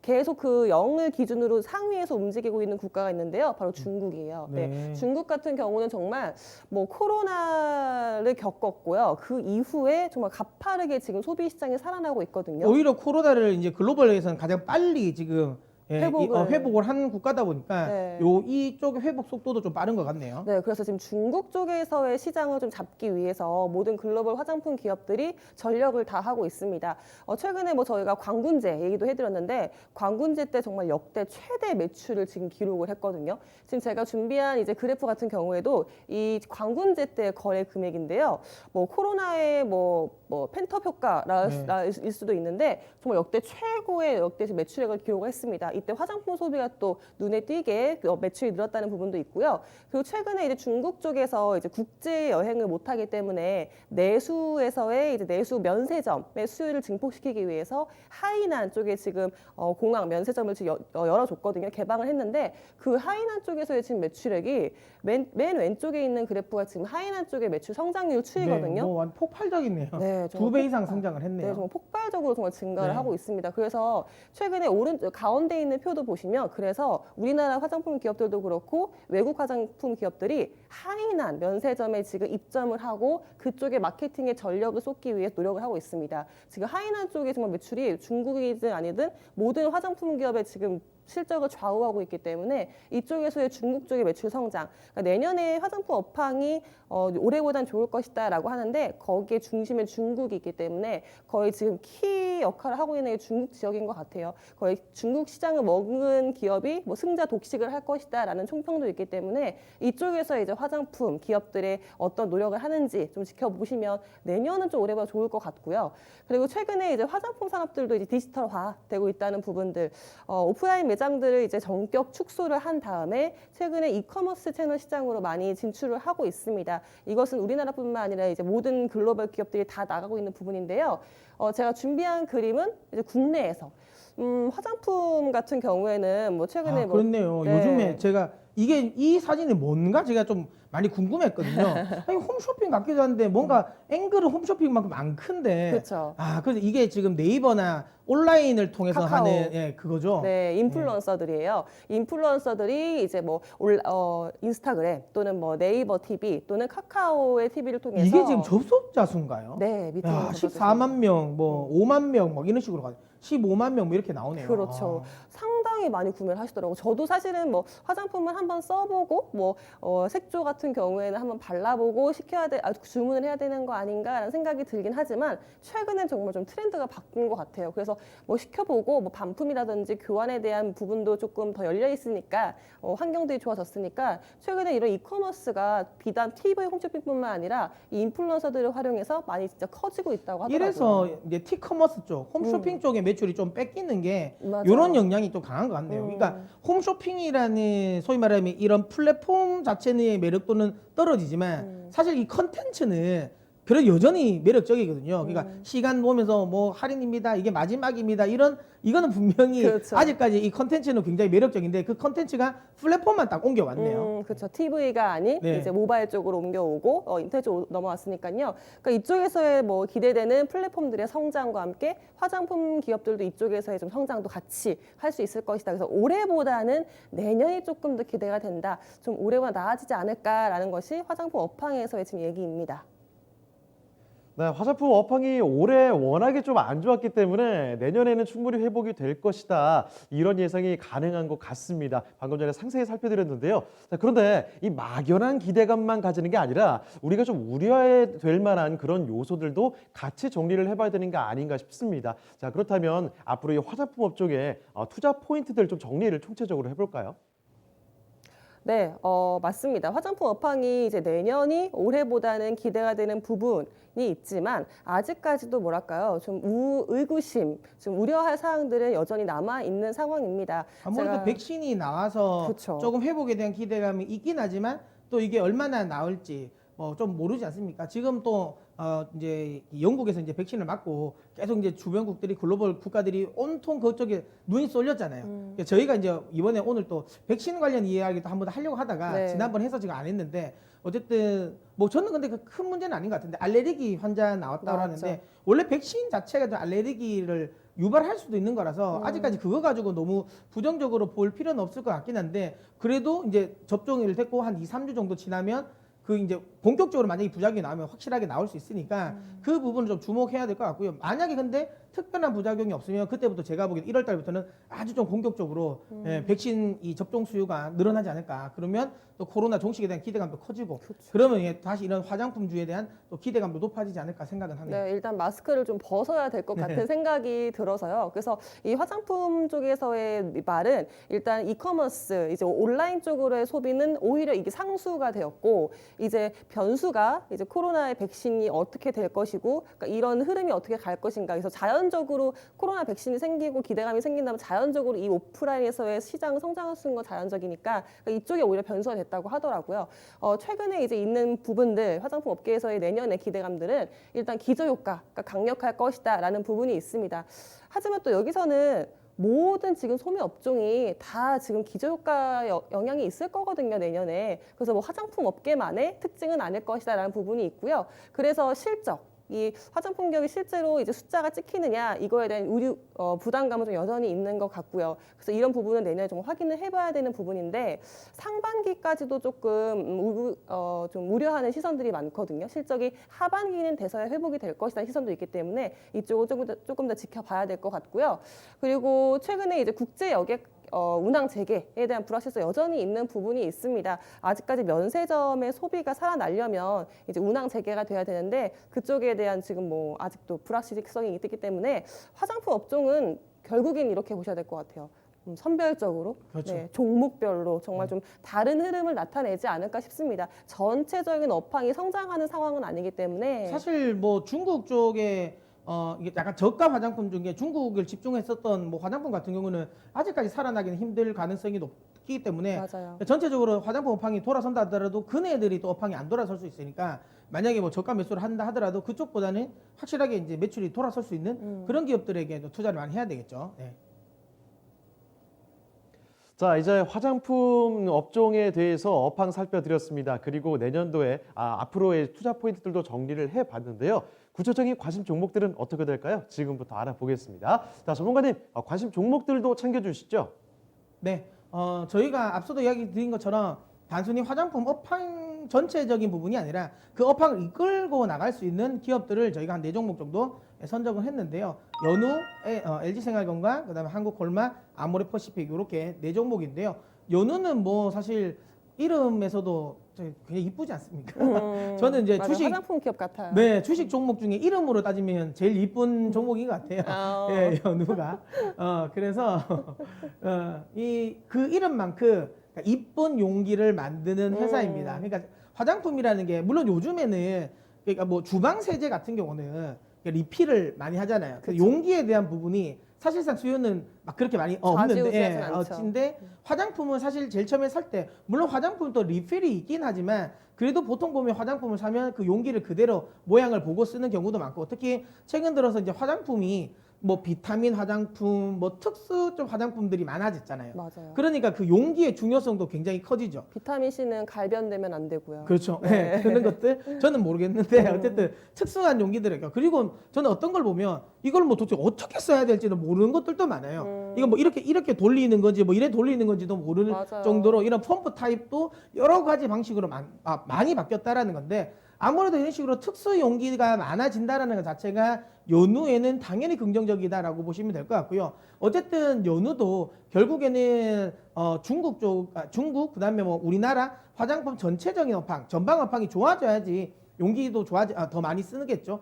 계속 그 0을 기준으로 상위에서 움직이고 있는 국가가 있는데요. 바로 중국이에요. 네. 중국 같은 경우는 정말 뭐 코로나를 겪었고요. 그 이후에 정말 가파르게 지금 소비 시장이 살아나고 있거든요. 오히려 코로나를 이제 글로벌에서는 가장 빨리 지금 회복을 한 국가다 보니까 네. 이쪽의 회복 속도도 좀 빠른 것 같네요. 네, 그래서 지금 중국 쪽에서의 시장을 좀 잡기 위해서 모든 글로벌 화장품 기업들이 전력을 다하고 있습니다. 최근에 뭐 저희가 광군제 얘기도 해드렸는데 광군제 때 정말 역대 최대 매출을 지금 기록을 했거든요. 지금 제가 준비한 이제 그래프 같은 경우에도 이 광군제 때 거래 금액인데요. 뭐 코로나의 뭐 펜터 효과일 수도 있는데 정말 역대 최고의 매출액을 기록을 했습니다. 이때 화장품 소비가 또 눈에 띄게 매출이 늘었다는 부분도 있고요. 그리고 최근에 이제 중국 쪽에서 이제 국제 여행을 못하기 때문에 내수에서의 이제 내수 면세점의 수요를 증폭시키기 위해서 하이난 쪽에 지금 공항 면세점을 지금 열어줬거든요. 개방을 했는데 그 하이난 쪽에서의 지금 매출액이 맨 왼쪽에 있는 그래프가 지금 하이난 쪽의 매출 성장률 추이거든요. 네, 뭐 완전 폭발적이네요. 네, 두 배 이상 성장을 했네요. 네, 정말 폭발적으로 정말 증가를 네. 하고 있습니다. 그래서 최근에 가운데 있는 표도 보시면 그래서 우리나라 화장품 기업들도 그렇고 외국 화장품 기업들이 하이난 면세점에 지금 입점을 하고 그쪽에 마케팅에 전력을 쏟기 위해 노력을 하고 있습니다. 지금 하이난 쪽에 정말 매출이 중국이든 아니든 모든 화장품 기업의 지금 실적을 좌우하고 있기 때문에 이쪽에서의 중국 쪽의 매출 성장, 그러니까 내년에 화장품 업황이 올해보단 좋을 것이다라고 하는데 거기에 중심에 중국이 있기 때문에 거의 지금 키 역할을 하고 있는 게 중국 지역인 것 같아요. 거의 중국 시장을 먹은 기업이 뭐 승자 독식을 할 것이다라는 총평도 있기 때문에 이쪽에서 이제 화장품 기업들의 어떤 노력을 하는지 좀 지켜보시면 내년은 좀 올해보다 좋을 것 같고요. 그리고 최근에 이제 화장품 산업들도 이제 디지털화 되고 있다는 부분들, 오프라인 매장들을 이제 전격 축소를 한 다음에 최근에 이커머스 채널 시장으로 많이 진출을 하고 있습니다. 이것은 우리나라뿐만 아니라 이제 모든 글로벌 기업들이 다 나가고 있는 부분인데요. 제가 준비한 그림은 이제 국내에서 화장품 같은 경우에는 뭐 최근에 뭐 그렇네요. 네. 요즘에 제가 이게 이 사진이 뭔가 제가 좀 많이 궁금했거든요. 아니, 홈쇼핑 같기도 한데 뭔가 앵글은 홈쇼핑만큼 안 큰데. 그렇죠. 그래서 이게 지금 네이버나 온라인을 통해서 카카오. 하는 그거죠. 네, 인플루언서들이에요. 인플루언서들이 이제 뭐 인스타그램 또는 뭐 네이버 TV 또는 카카오의 TV를 통해서 이게 지금 접속자 수인가요? 네, 밑에 야, 14만 명, 뭐 5만 명, 뭐 이런 식으로 가요. 15만 명 뭐 이렇게 나오네요. 그렇죠. 상당히 많이 구매를 하시더라고요. 저도 사실은 뭐 화장품을 한번 써보고 뭐 색조 같은 경우에는 한번 발라보고 주문을 해야 되는 거 아닌가라는 생각이 들긴 하지만 최근엔 정말 좀 트렌드가 바뀐 것 같아요. 그래서 뭐 시켜보고 뭐 반품이라든지 교환에 대한 부분도 조금 더 열려 있으니까 환경들이 좋아졌으니까 최근에 이런 이커머스가 비단 TV 홈쇼핑뿐만 아니라 이 인플루언서들을 활용해서 많이 진짜 커지고 있다고 하더라고요. 이래서 이제 티커머스 쪽, 홈쇼핑 쪽의 매출이 좀 뺏기는 게 맞아요. 이런 영향이 좀 강한 것 같네요. 그러니까 홈쇼핑이라는 소위 말하면 이런 플랫폼 자체의 매력도는 떨어지지만 사실 이 컨텐츠는 그래도 여전히 매력적이거든요. 그러니까 시간 보면서 뭐 할인입니다, 이게 마지막입니다, 이거는 분명히 그렇죠. 아직까지 이 컨텐츠는 굉장히 매력적인데 그 컨텐츠가 플랫폼만 딱 옮겨왔네요. 그렇죠. TV가 아닌 네. 이제 모바일 쪽으로 옮겨오고 인터넷 쪽으로 넘어왔으니까요. 그러니까 이쪽에서의 뭐 기대되는 플랫폼들의 성장과 함께 화장품 기업들도 이쪽에서의 좀 성장도 같이 할 수 있을 것이다. 그래서 올해보다는 내년이 조금 더 기대가 된다. 좀 올해보다 나아지지 않을까라는 것이 화장품 업황에서의 지금 얘기입니다. 네, 화장품 업황이 올해 워낙에 좀 안 좋았기 때문에 내년에는 충분히 회복이 될 것이다. 이런 예상이 가능한 것 같습니다. 방금 전에 상세히 살펴드렸는데요. 자, 그런데 이 막연한 기대감만 가지는 게 아니라 우리가 좀 우려해야 될 만한 그런 요소들도 같이 정리를 해봐야 되는 게 아닌가 싶습니다. 자, 그렇다면 앞으로 이 화장품 업종의 투자 포인트들 좀 정리를 총체적으로 해볼까요? 네, 맞습니다. 화장품 업황이 이제 내년이 올해보다는 기대가 되는 부분이 있지만 아직까지도 뭐랄까요, 좀 의구심, 좀 우려할 사항들은 여전히 남아 있는 상황입니다. 아무래도 제가- 백신이 나와서 그쵸. 조금 회복에 대한 기대감이 있긴 하지만 또 이게 얼마나 나올지 좀 모르지 않습니까? 지금 또 이제 영국에서 이제 백신을 맞고 계속 이제 주변국들이 글로벌 국가들이 온통 그쪽에 눈이 쏠렸잖아요. 그러니까 저희가 이제 이번에 오늘 또 백신 관련 이야기도 한번 하려고 하다가 네. 지난번 해서 지금 안 했는데 어쨌든 뭐 저는 근데 그 큰 문제는 아닌 것 같은데 알레르기 환자 나왔다고 나왔죠. 하는데 원래 백신 자체가 좀 알레르기를 유발할 수도 있는 거라서 아직까지 그거 가지고 너무 부정적으로 볼 필요는 없을 것 같긴 한데 그래도 이제 접종을 됐고 한 2, 3주 정도 지나면 그 이제 본격적으로 만약에 부작용이 나오면 확실하게 나올 수 있으니까 그 부분을 좀 주목해야 될 것 같고요. 만약에 근데 특별한 부작용이 없으면 그때부터 제가 보기엔 1월 달부터는 아주 좀 공격적으로 백신 이 접종 수요가 늘어나지 않을까. 그러면 또 코로나 종식에 대한 기대감도 커지고 그러면 다시 이런 화장품주에 대한 또 기대감도 높아지지 않을까 생각은 하네요. 네, 일단 마스크를 좀 벗어야 될 것 같은 생각이 들어서요. 그래서 이 화장품 쪽에서의 말은 일단 이커머스, 이제 온라인 쪽으로의 소비는 오히려 이게 상수가 되었고 이제 변수가 이제 코로나의 백신이 어떻게 될 것이고 그러니까 이런 흐름이 어떻게 갈 것인가. 그래서 자연적으로 코로나 백신이 생기고 기대감이 생긴다면 자연적으로 이 오프라인에서의 시장 성장할 수 있는 건 자연적이니까 그러니까 이쪽에 오히려 변수가 됐다고 하더라고요. 최근에 이제 있는 부분들 화장품 업계에서의 내년의 기대감들은 일단 기저효과가 강력할 것이다라는 부분이 있습니다. 하지만 또 여기서는 모든 지금 소매 업종이 다 지금 기저효과 영향이 있을 거거든요, 내년에. 그래서 뭐 화장품 업계만의 특징은 아닐 것이다라는 부분이 있고요. 그래서 실적, 이 화장품 기업이 실제로 이제 숫자가 찍히느냐 이거에 대한 부담감은 좀 여전히 있는 것 같고요. 그래서 이런 부분은 내년에 좀 확인을 해봐야 되는 부분인데 상반기까지도 조금 좀 우려하는 시선들이 많거든요. 실적이 하반기는 돼서야 회복이 될 것이라는 시선도 있기 때문에 이쪽을 조금 더 지켜봐야 될 것 같고요. 그리고 최근에 이제 국제 여객 운항 재개에 대한 불확실성 여전히 있는 부분이 있습니다. 아직까지 면세점의 소비가 살아나려면 이제 운항 재개가 돼야 되는데 그쪽에 대한 지금 뭐 아직도 불확실성이 있기 때문에 화장품 업종은 결국엔 이렇게 보셔야 될 것 같아요. 선별적으로, 그렇죠. 네, 종목별로 정말 좀 다른 흐름을 나타내지 않을까 싶습니다. 전체적인 업황이 성장하는 상황은 아니기 때문에 사실 뭐 중국 쪽에 이게 약간 저가 화장품 중에 중국을 집중했었던 뭐 화장품 같은 경우는 아직까지 살아나기는 힘들 가능성이 높기 때문에 맞아요. 전체적으로 화장품 업황이 돌아선다 하더라도 그네들이 또 업황이 안 돌아설 수 있으니까 만약에 뭐 저가 매수를 한다 하더라도 그쪽보다는 확실하게 이제 매출이 돌아설 수 있는 그런 기업들에게도 투자를 많이 해야 되겠죠. 네. 자, 이제 화장품 업종에 대해서 업황 살펴드렸습니다. 그리고 내년도에 앞으로의 투자 포인트들도 정리를 해봤는데요. 구체적인 관심 종목들은 어떻게 될까요? 지금부터 알아보겠습니다. 자, 전문가님, 관심 종목들도 챙겨주시죠. 네, 저희가 앞서도 이야기 드린 것처럼 단순히 화장품 업황 전체적인 부분이 아니라 그 업황을 이끌고 나갈 수 있는 기업들을 저희가 한 4종목 정도 선정을 했는데요. 연우, LG생활건강, 그다음에 한국콜마, 아모레퍼시픽 이렇게 4종목인데요. 연우는 뭐 사실 이름에서도 굉장히 이쁘지 않습니까? 저는 이제 맞아요. 주식 화장품 기업 같아요. 네, 주식 종목 중에 이름으로 따지면 제일 이쁜 종목인 것 같아요. 예, 연우가. 그래서 그 이름만큼 이쁜 용기를 만드는 회사입니다. 그러니까 화장품이라는 게 물론 요즘에는 그러니까 뭐 주방 세제 같은 경우는 리필을 많이 하잖아요. 그 용기에 대한 부분이 사실상 수요는 막 그렇게 많이 없는데, 근데 화장품은 사실 제일 처음에 살 때 물론 화장품은 또 리필이 있긴 하지만 그래도 보통 보면 화장품을 사면 그 용기를 그대로 모양을 보고 쓰는 경우도 많고 특히 최근 들어서 이제 화장품이 뭐 비타민 화장품, 뭐 특수 좀 화장품들이 많아졌잖아요. 맞아요. 그러니까 그 용기의 중요성도 굉장히 커지죠. 비타민 C는 갈변되면 안 되고요. 그렇죠. 네. 그런 것들 저는 모르겠는데 어쨌든 특수한 용기들이니까 그리고 저는 어떤 걸 보면 이걸 뭐 도대체 어떻게 써야 될지도 모르는 것들도 많아요. 이거 뭐 이렇게 돌리는 건지 뭐 이래 돌리는 건지도 모르는 맞아요. 정도로 이런 펌프 타입도 여러 가지 방식으로 많이 바뀌었다라는 건데 아무래도 이런 식으로 특수 용기가 많아진다라는 것 자체가 연우에는 당연히 긍정적이다라고 보시면 될 것 같고요. 어쨌든 연우도 결국에는 중국 그다음에 뭐 우리나라 화장품 전체적인 업황, 전방 업황이 좋아져야지 용기도 더 많이 쓰겠죠.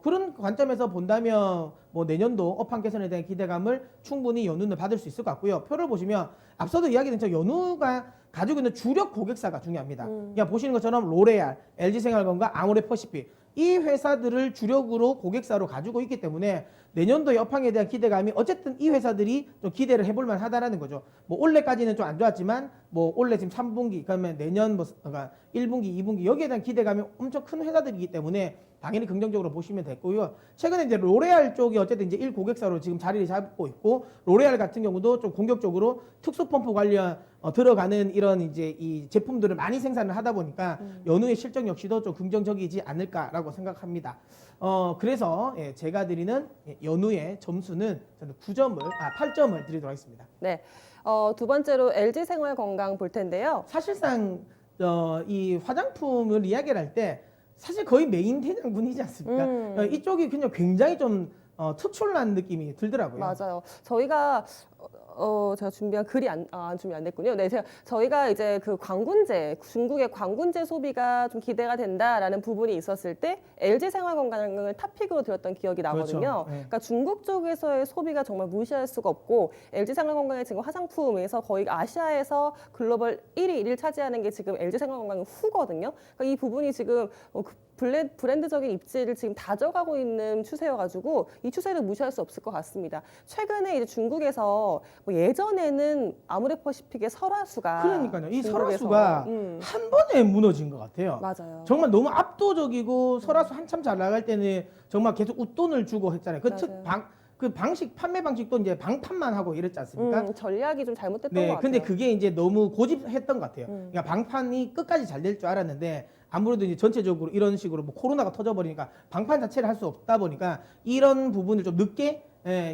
그런 관점에서 본다면 뭐 내년도 업황 개선에 대한 기대감을 충분히 연우는 받을 수 있을 것 같고요. 표를 보시면 앞서도 이야기된 저 연우가 가지고 있는 주력 고객사가 중요합니다. 그냥 보시는 것처럼 로레알, LG생활건강, 아모레퍼시픽 이 회사들을 주력으로 고객사로 가지고 있기 때문에 내년도의 업황에 대한 기대감이 어쨌든 이 회사들이 좀 기대를 해볼 만하다라는 거죠. 뭐 올해까지는 좀 안 좋았지만 뭐 올해 지금 3분기 그러면 내년 그러니까 1분기, 2분기 여기에 대한 기대감이 엄청 큰 회사들이기 때문에 당연히 긍정적으로 보시면 됐고요. 최근에 이제 로레알 쪽이 어쨌든 이제 1고객사로 지금 자리를 잡고 있고 로레알 같은 경우도 좀 공격적으로 특수 펌프 관련 들어가는 이런 이제 이 제품들을 많이 생산을 하다 보니까 연우의 실적 역시도 좀 긍정적이지 않을까라고 생각합니다. 그래서 제가 드리는 연우의 점수는 저는 8점을 드리도록 하겠습니다. 네. 두 번째로 LG생활건강 볼 텐데요. 사실상 이 화장품을 이야기를 할 때 사실 거의 메인 대장군이지 않습니까? 이쪽이 그냥 굉장히 좀 특출난 느낌이 들더라고요. 맞아요. 저희가 제가 준비한 글이 준비 안 됐군요. 네, 저희가 이제 그 광군제, 중국의 광군제 소비가 좀 기대가 된다라는 부분이 있었을 때 LG생활건강을 탑픽으로 들었던 기억이 나거든요. 그렇죠. 네. 그러니까 중국 쪽에서의 소비가 정말 무시할 수가 없고 LG생활건강의 지금 화장품에서 거의 아시아에서 글로벌 1위를 차지하는 게 지금 LG생활건강의 후거든요. 그러니까 이 부분이 지금 브랜드적인 입지를 지금 다져가고 있는 추세여가지고 이 추세를 무시할 수 없을 것 같습니다. 최근에 이제 중국에서 뭐 예전에는 아모레퍼시픽의 설화수가 그러니까요. 이 중국에서, 설화수가 한 번에 무너진 것 같아요. 맞아요. 정말 너무 압도적이고 설화수 한참 잘 나갈 때는 정말 계속 웃돈을 주고 했잖아요. 그 방식 판매 방식도 이제 방판만 하고 이랬지 않습니까? 전략이 좀 잘못됐던 것 네, 같아요. 근데 그게 이제 너무 고집했던 것 같아요. 그러니까 방판이 끝까지 잘 될 줄 알았는데 아무래도 이제 전체적으로 이런 식으로 뭐 코로나가 터져버리니까 방판 자체를 할 수 없다 보니까 이런 부분을 좀 늦게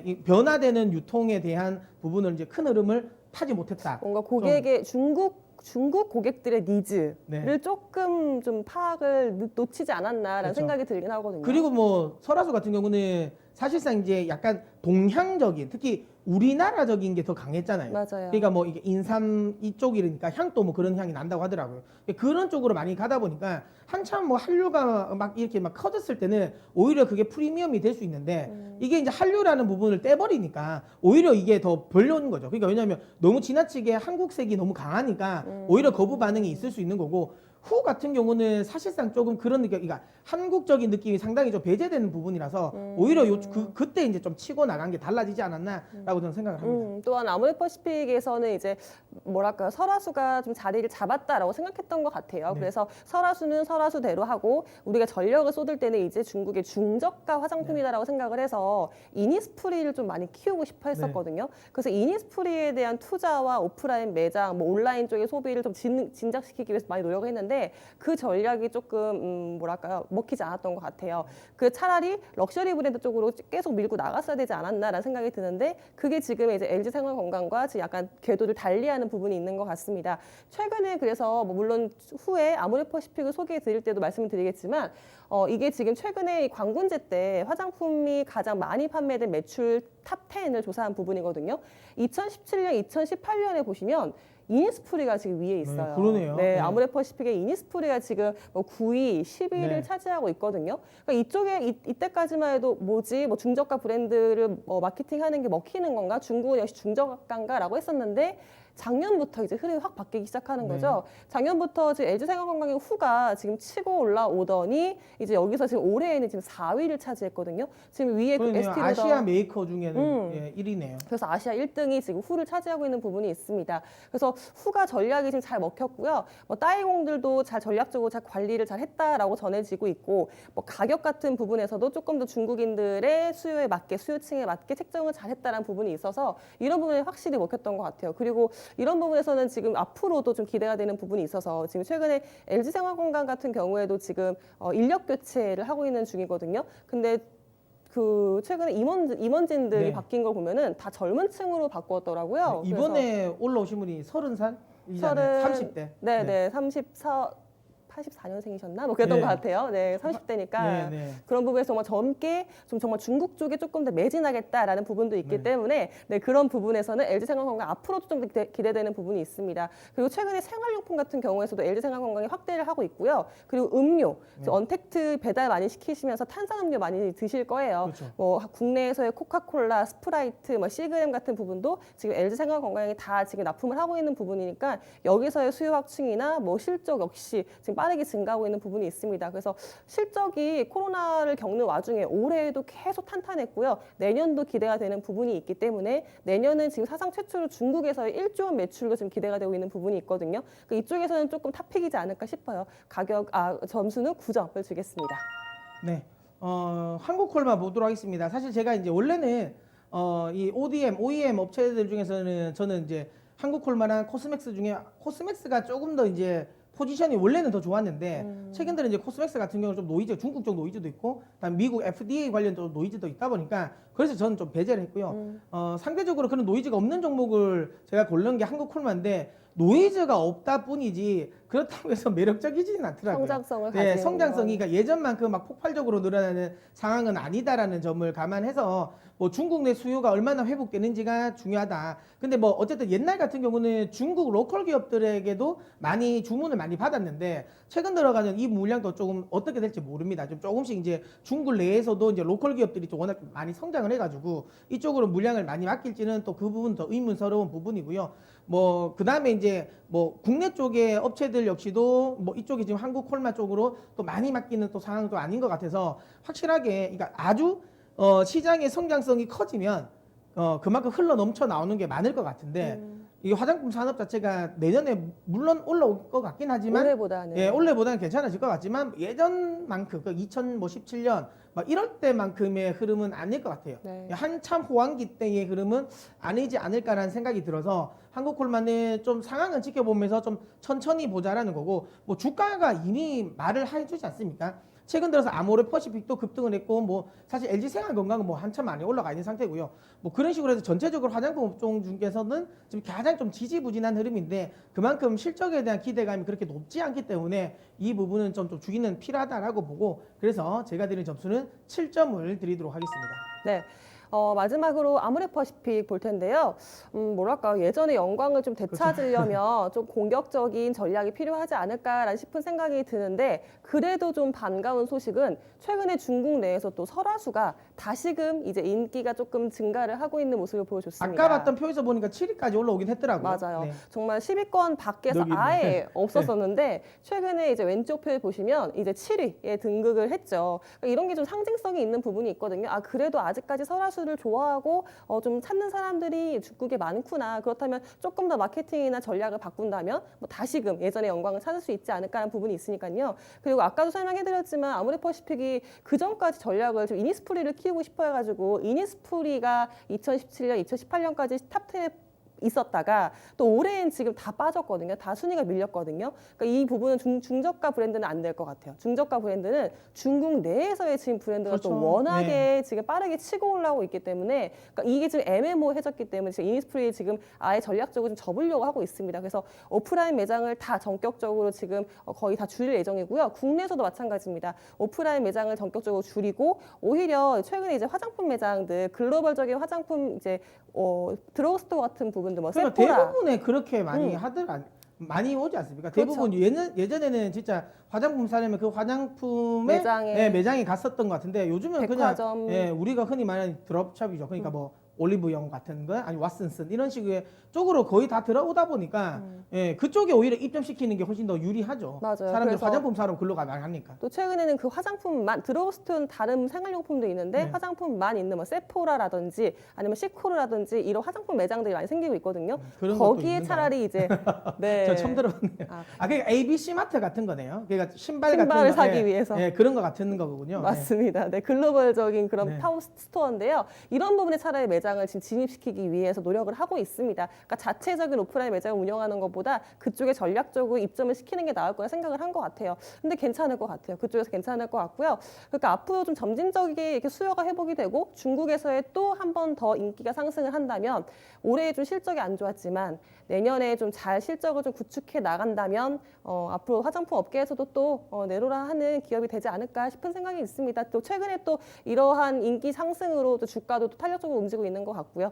이 변화되는 유통에 대한 부분을 이제 큰 흐름을 타지 못했다. 뭔가 고객의 중국 고객들의 니즈를 네. 조금 좀 파악을 놓치지 않았나라는 그렇죠. 생각이 들긴 하거든요. 그리고 뭐 설화수 같은 경우는 사실상 이제 약간 동향적인, 특히 우리나라적인 게 더 강했잖아요. 맞아요. 그러니까 뭐 이게 인삼 이쪽이니까 향도 뭐 그런 향이 난다고 하더라고요. 그런 쪽으로 많이 가다 보니까 한참 뭐 한류가 막 이렇게 막 커졌을 때는 오히려 그게 프리미엄이 될 수 있는데 이게 이제 한류라는 부분을 떼버리니까 오히려 이게 더 별로인 거죠. 그러니까 왜냐하면 너무 지나치게 한국색이 너무 강하니까 오히려 거부 반응이 있을 수 있는 거고, 후 같은 경우는 사실상 조금 그런 느낌, 그러니까 한국적인 느낌이 상당히 좀 배제되는 부분이라서 오히려 그때 이제 좀 치고 나간 게 달라지지 않았나라고 저는 생각을 합니다. 또한 아모레퍼시픽에서는 이제 뭐랄까요, 설화수가 좀 자리를 잡았다라고 생각했던 것 같아요. 네. 그래서 설화수는 설화수대로 하고 우리가 전력을 쏟을 때는 이제 중국의 중저가 화장품이다라고 생각을 해서 이니스프리를 좀 많이 키우고 싶어 했었거든요. 그래서 이니스프리에 대한 투자와 오프라인 매장, 뭐 온라인 쪽의 소비를 좀 진작시키기 위해서 많이 노력을 했는데 그 전략이 조금 뭐랄까요, 먹히지 않았던 것 같아요. 그 차라리 럭셔리 브랜드 쪽으로 계속 밀고 나갔어야 되지 않았나라는 생각이 드는데, 그게 지금 이제 LG 생활건강과 지금 약간 궤도를 달리하는 부분이 있는 것 같습니다. 최근에 그래서 뭐 물론 후에 아모레퍼시픽을 소개해 드릴 때도 말씀을 드리겠지만 이게 지금 최근에 이 광군제 때 화장품이 가장 많이 판매된 매출 탑 10을 조사한 부분이거든요. 2017년, 2018년에 보시면 이니스프리가 지금 위에 있어요. 그러네요. 네, 네. 아모레퍼시픽의 이니스프리가 지금 뭐 9위, 10위를 네. 차지하고 있거든요. 그러니까 이쪽에 이때까지만 해도 뭐지, 뭐 중저가 브랜드를 마케팅하는 게 먹히는 건가? 중국은 역시 중저가인가라고 했었는데 작년부터 이제 흐름이 확 바뀌기 시작하는 네. 거죠. 작년부터 지금 LG 생활건강의 후가 지금 치고 올라오더니 이제 여기서 지금 올해에는 지금 4위를 차지했거든요. 지금 위에 그 그러네요. 에스티로더 아시아 메이커 중에는 음. 1위네요. 그래서 아시아 1등이 지금 후를 차지하고 있는 부분이 있습니다. 그래서 후가 전략이 지금 잘 먹혔고요. 뭐 따이공들도 잘 전략적으로 잘 관리를 잘 했다라고 전해지고 있고, 뭐 가격 같은 부분에서도 조금 더 중국인들의 수요에 맞게, 수요층에 맞게 책정을 잘 했다라는 부분이 있어서 이런 부분이 확실히 먹혔던 것 같아요. 그리고 이런 부분에서는 지금 앞으로도 좀 기대가 되는 부분이 있어서 지금 최근에 LG 생활건강 같은 경우에도 지금 인력 교체를 하고 있는 중이거든요. 근데 그 최근에 임원진들이 네. 바뀐 걸 보면은 다 젊은 층으로 바꾸었더라고요. 이번에 올라오신 분이 30살? 서른- 30대. 네네 84년생이셨나? 뭐 그랬던 네. 것 같아요. 네, 30대니까 네, 네. 그런 부분에서 정말 젊게 좀 정말 중국 쪽에 조금 더 매진하겠다라는 부분도 있기 네. 때문에 네, 그런 부분에서는 LG 생활건강 앞으로도 좀 기대되는 부분이 있습니다. 그리고 최근에 생활용품 같은 경우에서도 LG 생활건강이 확대를 하고 있고요. 그리고 음료, 네. 언택트 배달 많이 시키시면서 탄산음료 많이 드실 거예요. 그렇죠. 뭐 국내에서의 코카콜라, 스프라이트, 뭐 시그램 같은 부분도 지금 LG 생활건강이 다 지금 납품을 하고 있는 부분이니까 여기서의 수요 확충이나 뭐 실적 역시 지금 빠르게 증가하고 있는 부분이 있습니다. 그래서 실적이 코로나를 겪는 와중에 올해에도 계속 탄탄했고요. 내년도 기대가 되는 부분이 있기 때문에 내년은 지금 사상 최초로 중국에서의 1조 원 매출로 지금 기대가 되고 있는 부분이 있거든요. 그러니까 이쪽에서는 조금 탑픽이지 않을까 싶어요. 점수는 9점을 주겠습니다. 네. 한국콜만 보도록 하겠습니다. 사실 제가 이제 원래는 이 OEM 업체들 중에서는 저는 이제 한국콜만한 코스맥스 중에 코스맥스가 조금 더 이제 포지션이 원래는 더 좋았는데 최근 들은 이제 코스맥스 같은 경우는 좀 노이즈, 중국 쪽 노이즈도 있고, 그다음 미국 FDA 관련 또 노이즈도 있다 보니까 그래서 저는 좀 배제를 했고요. 상대적으로 그런 노이즈가 없는 종목을 제가 고른 게 한국콜만인데 노이즈가 없다 뿐이지 그렇다고 해서 매력적이지는 않더라고요. 성장성을 네, 가지는 성장성이 그러니까 예전만큼 막 폭발적으로 늘어나는 상황은 아니다라는 점을 감안해서 뭐 중국 내 수요가 얼마나 회복되는지가 중요하다. 근데 뭐 어쨌든 옛날 같은 경우는 중국 로컬 기업들에게도 많이 주문을 많이 받았는데 최근 들어가는 이 물량도 조금 어떻게 될지 모릅니다. 좀 조금씩 이제 중국 내에서도 이제 로컬 기업들이 좀 워낙 많이 성장을 해가지고 이쪽으로 물량을 많이 맡길지는 또 그 부분 더 의문스러운 부분이고요. 뭐 그다음에 이제 뭐 국내 쪽의 업체들 역시도 뭐 이쪽이 지금 한국콜마 쪽으로 또 많이 맡기는 또 상황도 아닌 것 같아서 확실하게 그러니까 아주 시장의 성장성이 커지면 그만큼 흘러 넘쳐 나오는 게 많을 것 같은데 이 화장품 산업 자체가 내년에 물론 올라올 것 같긴 하지만 올해보다는 예, 올해보다는 괜찮아질 것 같지만 예전만큼 그 2017년 막 이럴 때만큼의 흐름은 아닐 것 같아요. 네. 한참 호황기 때의 흐름은 아니지 않을까라는 생각이 들어서 한국콜만은 좀 상황을 지켜보면서 좀 천천히 보자라는 거고, 뭐 주가가 이미 말을 해주지 않습니까? 최근 들어서 아모레퍼시픽도 급등을 했고, 뭐 사실 LG 생활건강은 뭐 한참 많이 올라가 있는 상태고요. 뭐 그런 식으로 해서 전체적으로 화장품 업종 중에서는 지금 가장 좀 지지부진한 흐름인데 그만큼 실적에 대한 기대감이 그렇게 높지 않기 때문에 이 부분은 좀 주기는 필요하다라고 보고, 그래서 제가 드린 점수는 7점을 드리도록 하겠습니다. 네. 마지막으로 아모레퍼시픽 볼 텐데요. 뭐랄까 예전의 영광을 좀 되찾으려면 좀 공격적인 전략이 필요하지 않을까라는 싶은 생각이 드는데 그래도 좀 반가운 소식은 최근에 중국 내에서 또 설화수가 다시금 이제 인기가 조금 증가를 하고 있는 모습을 보여줬습니다. 아까 봤던 표에서 보니까 7위까지 올라오긴 했더라고요. 맞아요. 네. 정말 10위권 밖에서 여기 있네. 아예 없었었는데 최근에 이제 왼쪽 표에 보시면 이제 7위에 등극을 했죠. 그러니까 이런 게 좀 상징성이 있는 부분이 있거든요. 아 그래도 아직까지 설화수를 좋아하고 좀 찾는 사람들이 중국에 많구나. 그렇다면 조금 더 마케팅이나 전략을 바꾼다면 뭐 다시금 예전의 영광을 찾을 수 있지 않을까라는 부분이 있으니까요. 그리고 아까도 설명해드렸지만 아모레퍼시픽이 그 전까지 전략을 좀 이니스프리를 키우고 싶어 해가지고 이니스프리가 2017년, 2018년까지 탑10에 있었다가 또 올해엔 지금 다 빠졌거든요. 다 순위가 밀렸거든요. 그러니까 이 부분은 중저가 브랜드는 안 될 것 같아요. 중저가 브랜드는 중국 내에서의 지금 브랜드가 또 그렇죠. 워낙에 네. 지금 빠르게 치고 올라오고 있기 때문에 그러니까 이게 지금 애매모호해졌기 때문에 지금 이니스프리 지금 아예 전략적으로 좀 접으려고 하고 있습니다. 그래서 오프라인 매장을 다 전격적으로 지금 거의 다 줄일 예정이고요. 국내에서도 마찬가지입니다. 오프라인 매장을 전격적으로 줄이고 오히려 최근에 이제 화장품 매장들 글로벌적인 화장품 이제 드러그스토어 같은 부분들 뭐 그러니까 세포라 대부분에 그렇게 많이 많이 오지 않습니까? 그렇죠. 대부분 예전에는 진짜 화장품 사려면 그 화장품의 매장에. 매장에 갔었던 것 같은데 요즘은 백화점. 그냥 우리가 흔히 말하는 드롭샵이죠. 그러니까 뭐 올리브영 같은 거 아니 왓슨슨 이런 식의 쪽으로 거의 다 들어오다 보니까 그쪽에 오히려 입점시키는 게 훨씬 더 유리하죠. 맞아요. 사람들 그래서 화장품 사러 글로 가면 하니까. 또 최근에는 그 화장품만 드러그스토어는 다른 생활용품도 있는데 네. 화장품만 있는 뭐 세포라라든지 아니면 시코르라든지 이런 화장품 매장들이 많이 생기고 있거든요. 그런 것도 거기에 있는가요? 차라리 이제 네. 저 처음 들어봤네요. 아. 그러니까 ABC 마트 같은 거네요. 그러니까 신발 신발을 같은 거, 사기 위해서. 그런 거 같은 거군요. 네. 맞습니다. 네, 글로벌적인 그런 네. 파워 스토어인데요. 이런 부분에 차라리 매장을 지금 진입시키기 위해서 노력을 하고 있습니다. 그러니까 자체적인 오프라인 매장을 운영하는 것보다 그쪽에 전략적으로 입점을 시키는 게 나을 거라 생각을 한 것 같아요. 근데 괜찮을 것 같아요. 그쪽에서 괜찮을 것 같고요. 그러니까 앞으로 좀 점진적이게 이렇게 수요가 회복이 되고 중국에서의 또 한 번 더 인기가 상승을 한다면 올해 좀 실적이 안 좋았지만 내년에 좀 잘 실적을 좀 구축해 나간다면 앞으로 화장품 업계에서도 또 내로라 하는 기업이 되지 않을까 싶은 생각이 있습니다. 또 최근에 또 이러한 인기 상승으로 또 주가도 또 탄력적으로 움직이고 있는 것 같고요.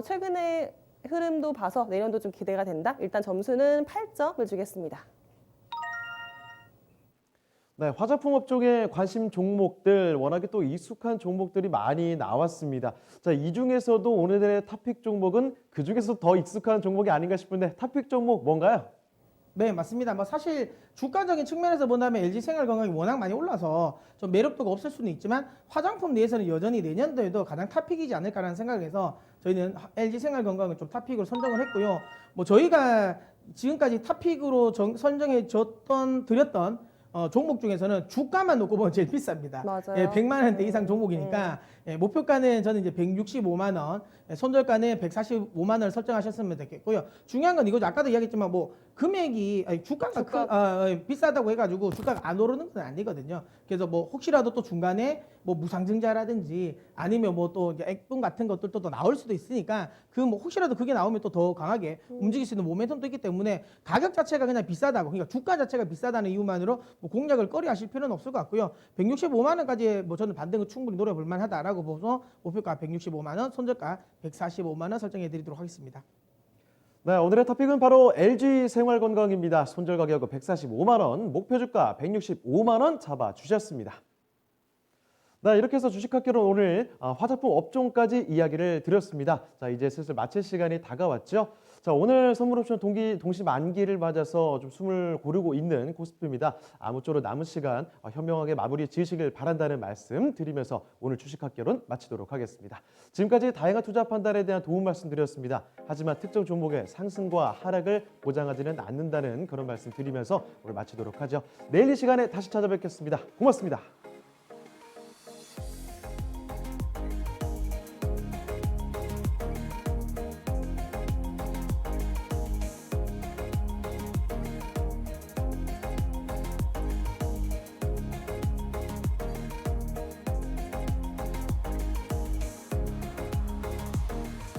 최근에 흐름도 봐서 내년도 좀 기대가 된다. 일단 점수는 8점을 주겠습니다. 네, 화장품 업종의 관심 종목들 워낙에 또 익숙한 종목들이 많이 나왔습니다. 자, 이 중에서도 오늘의 탑픽 종목은 그 중에서 더 익숙한 종목이 아닌가 싶은데 탑픽 종목 뭔가요? 네, 맞습니다. 뭐 사실 주가적인 측면에서 본다면 LG 생활건강이 워낙 많이 올라서 좀 매력도가 없을 수는 있지만 화장품 내에서는 여전히 내년도에도 가장 탑픽이지 않을까라는 생각을 해서 저희는 LG 생활건강을 좀 탑픽으로 선정을 했고요. 뭐 저희가 지금까지 탑픽으로 선정해 드렸던 종목 중에서는 주가만 놓고 보면 제일 비쌉니다. 맞아요. 100만 원대 이상 종목이니까 목표가는 저는 이제 165만 원, 손절가는 145만 원을 설정하셨으면 되겠고요. 중요한 건 이거죠. 아까도 이야기했지만 뭐 금액이 주가가 비싸다고 해가지고 주가가 안 오르는 건 아니거든요. 그래서 뭐 혹시라도 또 중간에 뭐 무상증자라든지 아니면 뭐 또 액분 같은 것들도 또 나올 수도 있으니까 그 뭐 혹시라도 그게 나오면 또 더 강하게 움직일 수 있는 모멘텀도 있기 때문에 가격 자체가 그냥 비싸다고 그러니까 주가 자체가 비싸다는 이유만으로 뭐 공략을 꺼려하실 필요는 없을 것 같고요. 165만 원까지 뭐 저는 반등은 충분히 노려볼 만하다라고 보서 목표가 165만 원, 손절가 145만 원 설정해 드리도록 하겠습니다. 네, 오늘의 탑픽은 바로 LG 생활건강입니다. 손절 가격 145만 원, 목표 주가 165만 원 잡아 주셨습니다. 네, 이렇게 해서 주식학개론 오늘 화장품 업종까지 이야기를 드렸습니다. 자, 이제 슬슬 마칠 시간이 다가왔죠. 자, 오늘 선물 옵션 동시 만기를 맞아서 좀 숨을 고르고 있는 코스프입니다. 아무쪼록 남은 시간 현명하게 마무리 지으시길 바란다는 말씀 드리면서 오늘 주식학개론 마치도록 하겠습니다. 지금까지 다양한 투자 판단에 대한 도움 말씀드렸습니다. 하지만 특정 종목의 상승과 하락을 보장하지는 않는다는 그런 말씀 드리면서 오늘 마치도록 하죠. 내일 이 시간에 다시 찾아뵙겠습니다. 고맙습니다.